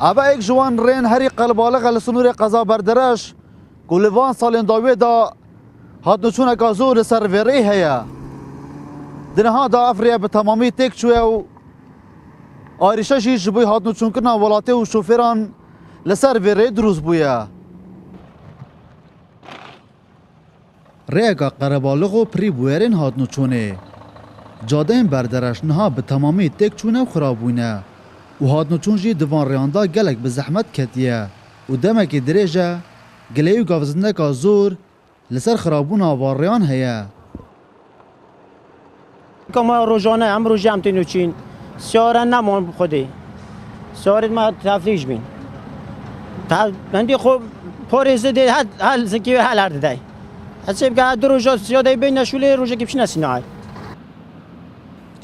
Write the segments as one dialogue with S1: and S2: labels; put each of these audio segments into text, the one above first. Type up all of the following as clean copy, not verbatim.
S1: اوه ایک جوان رین هری قلبالغ لسنور قضا بردرش گلوان سالین داوی دا هات نچون اکا زور سر ویری هیا دنها دا افریه به تمامی تک چوه و آریشه شی جبوی هات نچون کرنا ولاته و شوفیران لسر ویری دروز بویا ریگا قربالغ و پری بویرین هات نچونه جاده بردرش نها به تمامی تک چونه و خرابونه و هات نچون جی دوان ریاندا گلک به زحمت کتیه و دمکی دریجه گلیو گاوزنده که زور لسر خرابون آواریان هیا
S2: کما روزانه هم روزی هم تینوچین سیاره نمان خودی سیاره ما تفریش بین مندی خوب پوریزه دی هل زکی هل هر دی حسب که دو روزا سیاده بین نشوله روزا کیپش نسینای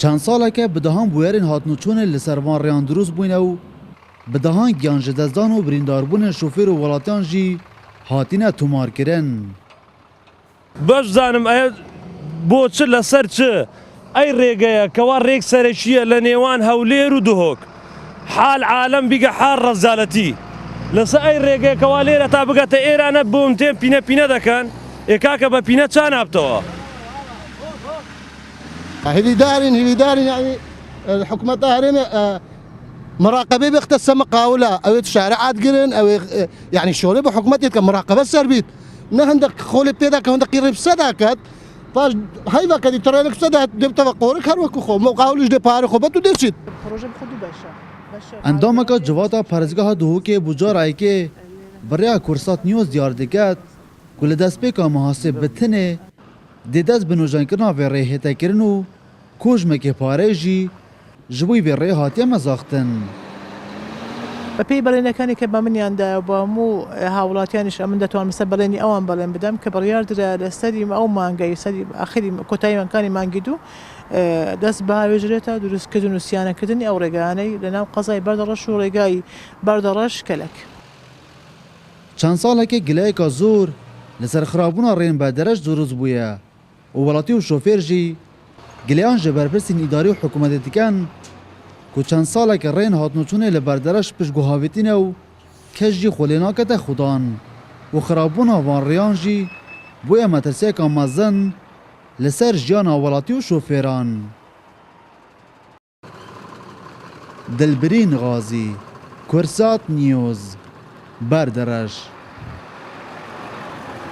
S1: چند ساله که بدهان بویرین هاتنوچون لسر وان ریان دروز بوینه و بدهان گیان جدزدان و برینداربون شوفیر و ولاتیان جی هاتینه تومار کرن
S3: باش زانم ای بو چه لسر چه ای ریگه کوار ریگ سرشیه لنیوان هولیر و دهوک حال عالم بگه حال رزالتی لسر ای ریگه کوالیر تا بگه تا ایرانه بومتین پینه پینه دکن ایکاکه با پینه چان ابتوا
S4: هذي دارين يعني الحكومة دارين مراقبة بيختص مقاولة أو تشارعات قرن أو يعني شغله بحكومتي كمراقبة سربيت نهندك خولي بيدا كهندك قريب صداقات طاج هاي ذاك دي ترى لك صداقات دب توقعك هر وقت خو مقاولش دي باري خو بتو ديشيت
S5: پروژه خودی باشه
S1: اندامه که جواتا پرزگاه دهوک بجار ای که برای کورسات نیوز دیار دکت کل دست پیکا محاسب بتنه دی دست بنوجان کرنا و ریحته کرنو کوژمه که پاره جی جبوی و ریح هاتی مزاختن
S5: بەپێی بەڵێنەکانی کە بە منیاندا بە هەموو هاوڵاتیانیش ئەمن دەتوان مەسە بەڵێنی ئەوان بەڵێن بدەم کە بڕیار درا لە سەری ئەو مانگای سەری ئاخری کۆتاییمەکانی مانگی دوو دەست بە هاوێژرێتە دروستکردن و سیانەکردنی ئەو ڕێگانەی لەناو قەزای بەردەڕەش و ڕێگای بەردەڕەش کەلک
S1: چند ساله که گلایکا زور لسر خرابونا رین بردرش دروز بویا و ولاتی و شوفیر جی گلیان جبرپرسین اداری و حکومتی دکن که چند ساله که رین هاتنوچونه لبردرش پش گوهاویتینه و کش جی خولیناکت خودان و خرابونا وان ریان جی بویا مترسیه که مزن لسر جیانا ولاتی و شوفیران دلبرین غازی کورسات نیوز بردرش